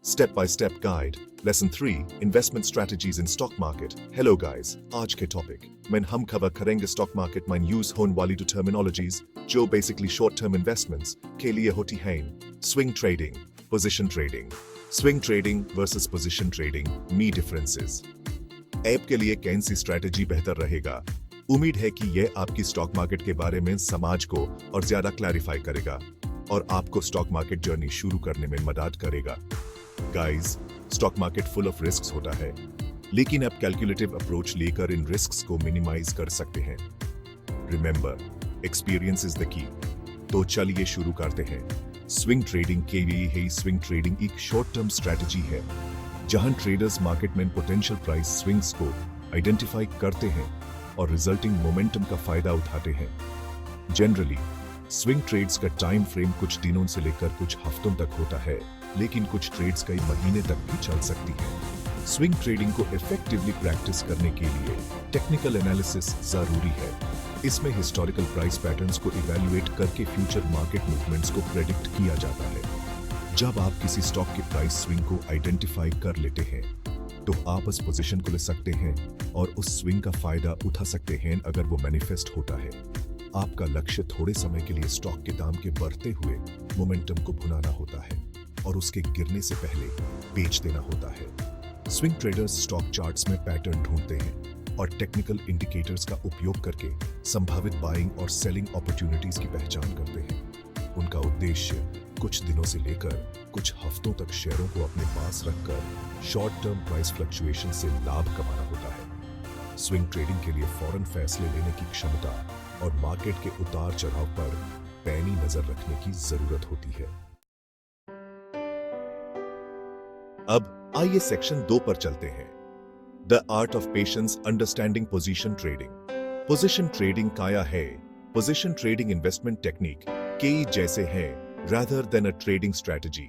Step by Step Guide, Lesson 3, Investment Strategies in Stock Market. Hello guys, आज के topic में हम cover करेंगे स्टॉक मार्केट में यूज होने वाली टर्मिनोलॉजीज जो बेसिकली शॉर्ट टर्म इन्वेस्टमेंट्स के लिए होती हैं। Swing trading, position trading. Swing trading versus position trading में डिफरेंसेस। ऐप के लिए कौन सी स्ट्रेटेजी बेहतर रहेगा? उम्मीद है कि यह आपकी स्टॉक मार्केट के बारे में समाज को और ज्यादा क्लैरिफाई करेगा और आपको स्टॉक मार्केट जर्नी शुरू करने में मदद करेगा। Guys, stock market full of risks होता है, लेकिन आप कैलकुलेटिव अप्रोच लेकर इन रिस्क्स को मिनिमाइज कर सकते हैं। Remember, experience is the key. तो चलिए शुरू करते हैं। स्विंग ट्रेडिंग के लिए है। स्विंग ट्रेडिंग एक शॉर्ट टर्म स्ट्रेटजी है जहां ट्रेडर्स मार्केट में पोटेंशियल प्राइस स्विंग्स को आइडेंटिफाई करते हैं और रिजल्टिंग मोमेंटम का फायदा उठाते हैं। जनरली स्विंग ट्रेड्स का टाइम फ्रेम कुछ दिनों से लेकर कुछ हफ्तों तक होता है, लेकिन कुछ ट्रेड्स कई महीने तक भी चल सकती है। स्विंग ट्रेडिंग को इफेक्टिवली प्रैक्टिस करने के लिए टेक्निकल एनालिसिस जरूरी है। इसमें हिस्टोरिकल प्राइस पैटर्न्स को इवैल्यूएट करके फ्यूचर मार्केट मूवमेंट्स को प्रेडिक्ट किया जाता है। जब आप किसी स्टॉक के प्राइस स्विंग को आइडेंटिफाई कर लेते हैं तो आप उस पोजीशन को ले सकते हैं और उस स्विंग का फायदा उठा सकते हैं अगर वो मैनिफेस्ट होता है। आपका लक्ष्य थोड़े समय के लिए स्टॉक के दाम के बढ़ते हुए मोमेंटम को भुनाना होता है और उसके गिरने से पहले बेच देना होता है। स्विंग ट्रेडर्स स्टॉक चार्ट्स में पैटर्न ढूंढते हैं और टेक्निकल इंडिकेटर्स का उपयोग करके संभावित बाइंग और सेलिंग अपॉर्चुनिटीज की पहचान करते हैं। उनका उद्देश्य कुछ दिनों से लेकर कुछ हफ्तों तक शेयरों को अपने पास रखकर शॉर्ट टर्म प्राइस फ्लक्चुएशन से लाभ कमाना होता है। स्विंग ट्रेडिंग के लिए फौरन फैसले लेने की क्षमता और मार्केट के उतार चढ़ाव पर पैनी नजर रखने की जरूरत होती है। अब आइए सेक्शन 2 पर चलते हैं। The art of patience understanding position trading. Position trading क्या है? पोजीशन ट्रेडिंग इन्वेस्टमेंट टेक्निक के जैसे है rather than a trading strategy।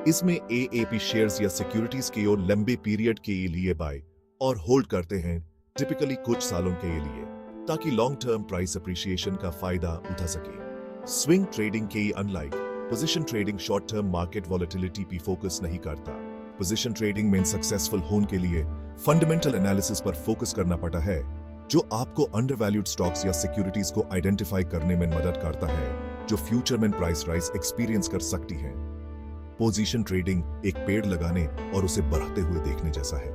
इसमें AAP शेयर्स या सिक्योरिटीज के और लंबे पीरियड के लिए बाय और होल्ड करते हैं, टिपिकली कुछ सालों के लिए, ताकि लॉन्ग टर्म प्राइस अप्रिसिएशन का फायदा उठा सके। स्विंग ट्रेडिंग के unlike position trading short term market volatility पे फोकस नहीं करता। पोजीशन ट्रेडिंग में सक्सेसफुल होने के लिए फंडामेंटल एनालिसिस पर फोकस करना पड़ता है, जो आपको अंडरवैल्यूड स्टॉक्स या सिक्योरिटीज को आइडेंटिफाई करने में मदद करता है जो फ्यूचर में प्राइस राइज एक्सपीरियंस कर सकती है। पोजीशन ट्रेडिंग एक पेड़ लगाने और उसे बढ़ते हुए देखने जैसा है।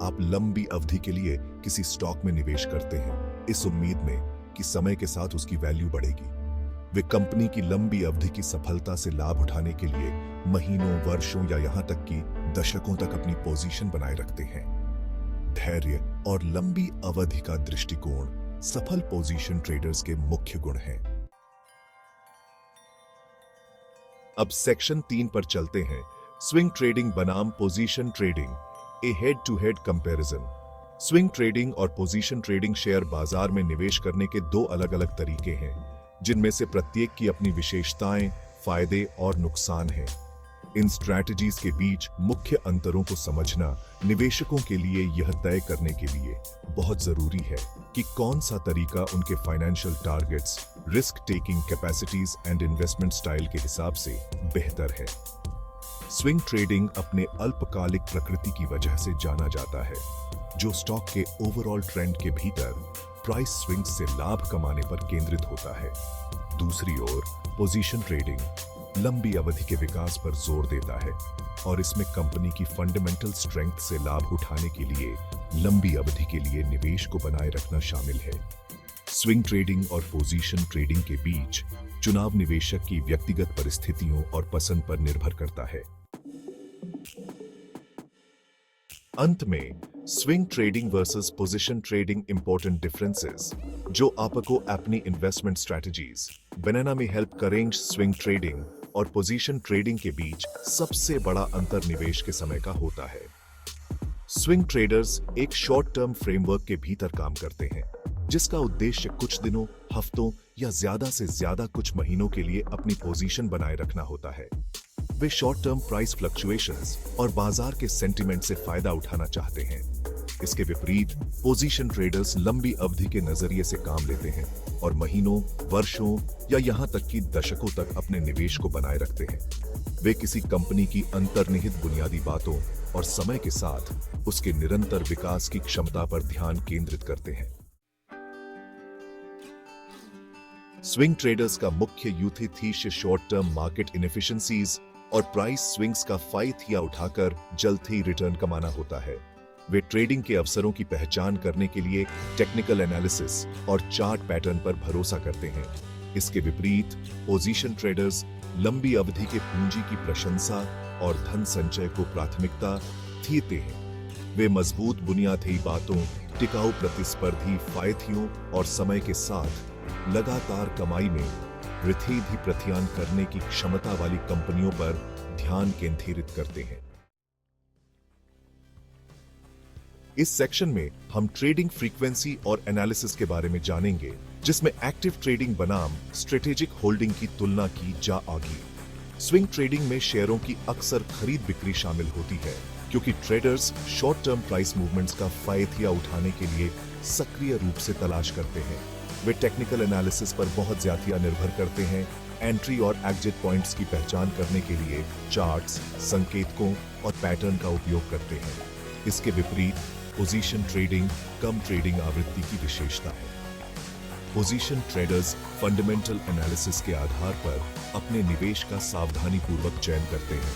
आप लंबी अवधि के लिए किसी स्टॉक में निवेश करते हैं इस उम्मीद में कि समय के साथ उसकी वैल्यू बढ़ेगी। वे कंपनी की लंबी अवधि की सफलता से लाभ उठाने के लिए महीनों, वर्षों या यहां तक कि दशकों तक अपनी पोजीशन बनाए रखते हैं। धैर्य और लंबी अवधि का दृष्टिकोण सफल पोजीशन ट्रेडर्स के मुख्य गुण हैं। अब सेक्शन 3 पर चलते हैं। स्विंग ट्रेडिंग बनाम position trading, a head to head comparison. Swing trading और पोजीशन ट्रेडिंग शेयर बाजार में निवेश करने के दो अलग अलग तरीके हैं, जिनमें से प्रत्येक की अपनी विशेषताएं, फायदे और नुकसान हैं। इन स्ट्रैटेजीज के बीच मुख्य अंतरों को समझना निवेशकों के लिए यह तय करने के लिए बहुत जरूरी है कि कौन सा तरीका उनके financial targets, risk taking capacities and investment style के हिसाब से बेहतर है। स्विंग ट्रेडिंग अपने अल्पकालिक प्रकृति की वजह से जाना जाता है, जो स्टॉक के ओवरऑल ट्रेंड के भीतर प्राइस स्विंग्स से लाभ कमाने पर केंद्रित होता है। दूसरी ओर पोजीशन ट्रेडिंग लंबी अवधि के विकास पर जोर देता है और इसमें कंपनी की फंडामेंटल स्ट्रेंथ से लाभ उठाने के लिए लंबी अवधि के लिए निवेश को बनाए रखना शामिल है। स्विंग ट्रेडिंग और पोजीशन ट्रेडिंग के बीच चुनाव निवेशक की व्यक्तिगत परिस्थितियों और पसंद पर निर्भर करता है। अंत में swing trading versus position trading important differences जो आपको अपनी इन्वेस्टमेंट स्ट्रैटेजीज बनाने में हेल्प करेंगे। स्विंग ट्रेडिंग और पोजीशन ट्रेडिंग के बीच सबसे बड़ा अंतर निवेश के समय का होता है। स्विंग ट्रेडर्स एक शॉर्ट टर्म फ्रेमवर्क के भीतर काम करते हैं, जिसका उद्देश्य कुछ दिनों, हफ्तों या ज्यादा से ज्यादा कुछ महीनों के लिए अपनी पोजीशन बनाए रखना होता है। वे शॉर्ट टर्म प्राइस फ्लक्चुएशंस और बाजार के सेंटिमेंट से फायदा उठाना चाहते हैं। इसके विपरीत पोजीशन ट्रेडर्स लंबी अवधि के नजरिए से काम लेते हैं और महीनों, वर्षों या यहां तक कि दशकों तक अपने निवेश को बनाए रखते हैं। वे किसी कंपनी की अंतर्निहित बुनियादी बातों और समय के साथ उसके निरंतर विकास की क्षमता पर ध्यान केंद्रित करते हैं। स्विंग ट्रेडर्स का मुख्य यूथिथीश शॉर्ट टर्म मार्केट इनएफिशिएंसीज और प्राइस स्विंग्स का फायदा उठाकर जल्द ही रिटर्न कमाना होता है। वे ट्रेडिंग के अवसरों की पहचान करने के लिए टेक्निकल एनालिसिस और चार्ट पैटर्न पर भरोसा करते हैं। इसके विपरीत पोजीशन ट्रेडर्स लंबी अवधि के पूंजी की प्रशंसा और धन संचय को प्राथमिकता देते हैं। वे मजबूत बुनियादी बातों, टिकाऊ प्रतिस्पर्धी फायदों और समय के साथ लगातार कमाई में वृद्धि प्रत्यान करने की क्षमता वाली कंपनियों पर ध्यान केंद्रित करते हैं। इस सेक्शन में हम ट्रेडिंग फ्रीक्वेंसी और एनालिसिस के बारे में जानेंगे, जिसमें एक्टिव ट्रेडिंग बनाम स्ट्रेटेजिक होल्डिंग की तुलना की जाएगी। स्विंग ट्रेडिंग में शेयरों की अक्सर खरीद बिक्री शामिल होती है, क्योंकि traders short term price movements का फायदा उठाने के लिए सक्रिय रूप से तलाश करते हैं। वे टेक्निकल एनालिसिस पर बहुत ज्यादा निर्भर करते हैं, एंट्री और एग्जिट पॉइंट्स की पहचान करने के लिए चार्ट्स, संकेतकों और पैटर्न का उपयोग करते हैं। इसके विपरीत पोजीशन ट्रेडिंग कम ट्रेडिंग आवृत्ति की विशेषता है। पोजीशन ट्रेडर्स फंडामेंटल एनालिसिस के आधार पर अपने निवेश का सावधानीपूर्वक चयन करते हैं,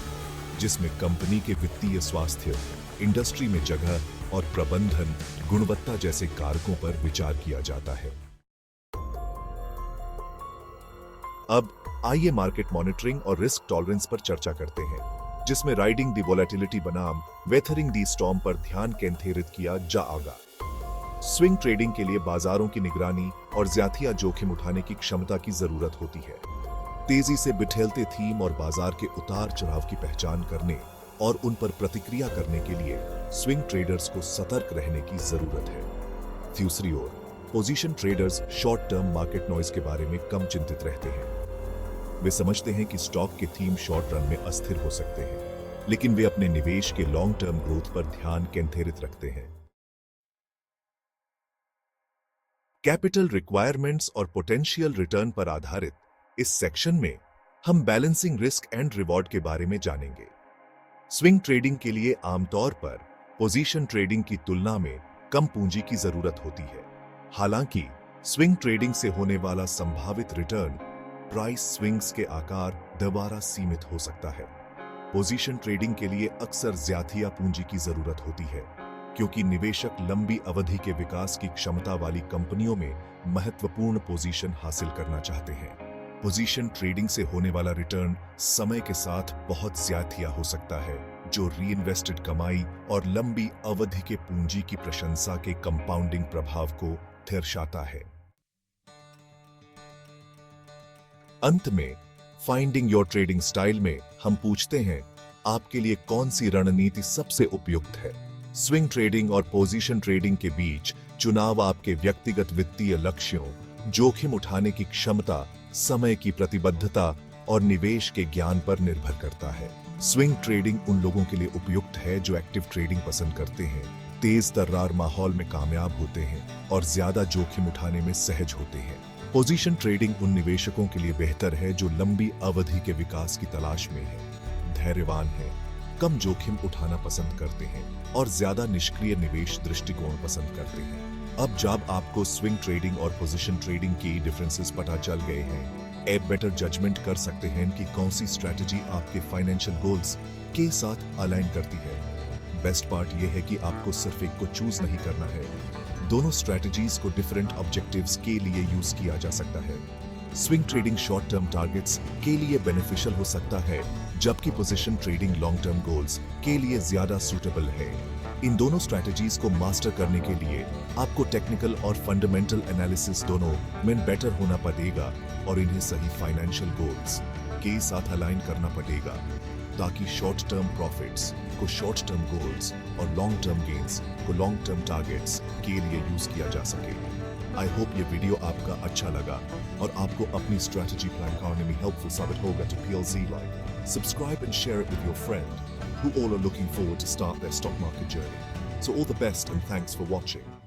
जिसमें कंपनी के वित्तीय स्वास्थ्य, इंडस्ट्री में जगह और प्रबंधन गुणवत्ता जैसे कारकों पर विचार किया जाता है। अब आइए मार्केट मॉनिटरिंग और रिस्क टॉलरेंस पर चर्चा करते हैं, जिसमें राइडिंग दी वोलेटिलिटी बनाम वेथरिंग दी स्टॉर्म पर ध्यान केंद्रित किया जाएगा। स्विंग ट्रेडिंग के लिए बाजारों की निगरानी और ज्यादा जोखिम उठाने की क्षमता की जरूरत होती है। तेजी से बिठेलते थीम और बाजार के उतार चढ़ाव की पहचान करने और उन पर प्रतिक्रिया करने के लिए स्विंग ट्रेडर्स को सतर्क रहने की जरूरत है। दूसरी ओर position traders short term market noise के बारे में कम चिंतित रहते हैं। वे समझते हैं कि स्टॉक के थीम शॉर्ट रन में अस्थिर हो सकते हैं, लेकिन वे अपने निवेश के लॉन्ग टर्म ग्रोथ पर ध्यान केंद्रित रखते हैं। कैपिटल रिक्वायरमेंट्स और पोटेंशियल रिटर्न पर आधारित इस सेक्शन में हम बैलेंसिंग रिस्क एंड रिवॉर्ड के बारे में जानेंगे। स्विंग ट्रेडिंग के लिए आमतौर पर पोजीशन ट्रेडिंग की तुलना में कम पूंजी की जरूरत होती है। हालांकि स्विंग ट्रेडिंग से होने वाला संभावित रिटर्न प्राइस स्विंग्स के आकार द्वारा सीमित हो सकता है। पोजीशन ट्रेडिंग के लिए अक्सर ज्यादा पूंजी की जरूरत होती है, क्योंकि निवेशक लंबी अवधि के विकास की क्षमता वाली कंपनियों में महत्वपूर्ण पोजीशन हासिल करना चाहते हैं। पोजीशन ट्रेडिंग से होने वाला रिटर्न समय के साथ बहुत ज्यादा हो सकता है, जो रीइन्वेस्टेड कमाई और लंबी अवधि के पूंजी की प्रशंसा के कंपाउंडिंग प्रभाव को दर्शाता है। अंत में फाइंडिंग योर ट्रेडिंग स्टाइल में हम पूछते हैं, आपके लिए कौन सी रणनीति सबसे उपयुक्त है? स्विंग ट्रेडिंग और पोजीशन ट्रेडिंग के बीच चुनाव आपके व्यक्तिगत वित्तीय लक्ष्यों, जोखिम उठाने की क्षमता, समय की प्रतिबद्धता और निवेश के ज्ञान पर निर्भर करता है। स्विंग ट्रेडिंग उन लोगों के लिए उपयुक्त है जो एक्टिव ट्रेडिंग पसंद करते हैं, तेज तर्रार माहौल में कामयाब होते हैं और ज्यादा जोखिम उठाने में सहज होते हैं। पोजीशन ट्रेडिंग उन निवेशकों के लिए बेहतर है जो लंबी अवधि के विकास की तलाश में है, धैर्यवान है, कम जोखिम उठाना पसंद करते हैं और ज्यादा निष्क्रिय निवेश दृष्टिकोण पसंद करते हैं। अब जब आपको स्विंग ट्रेडिंग और पोजीशन ट्रेडिंग की डिफरेंसेस पता चल गए हैं, आप बेटर जजमेंट कर सकते हैं कि कौन सी स्ट्रैटेजी आपके फाइनेंशियल गोल्स के साथ अलाइन करती है। बेस्ट पार्ट यह है कि आपको सिर्फ एक को चूज नहीं करना है, दोनों स्ट्रैटेजीज को डिफरेंट ऑब्जेक्टिव्स के लिए यूज किया जा सकता है। Swing trading short term targets के लिए बेनिफिशियल हो सकता है, जबकि position trading long term goals के लिए ज्यादा सूटेबल है। इन दोनों स्ट्रैटेजीज को मास्टर करने के लिए आपको टेक्निकल और फंडामेंटल एनालिसिस दोनों में बेटर होना पड़ेगा और इन्हें सही फाइनेंशियल गोल्स के साथ अलाइन करना पड़ेगा, ताकि शॉर्ट टर्म प्रॉफिट्स को शॉर्ट टर्म गोल्स और लॉन्ग टर्म गेन्स को लॉन्ग टर्म टारगेट्स के लिए यूज किया जा सके। आई होप ये वीडियो आपका अच्छा लगा और आपको अपनी स्ट्रैटेजी प्लान करने में हेल्पफुल साबित होगा। To PLZ Live, subscribe and share it with your friend who all are looking forward to start their stock market journey. So all the best and thanks for watching.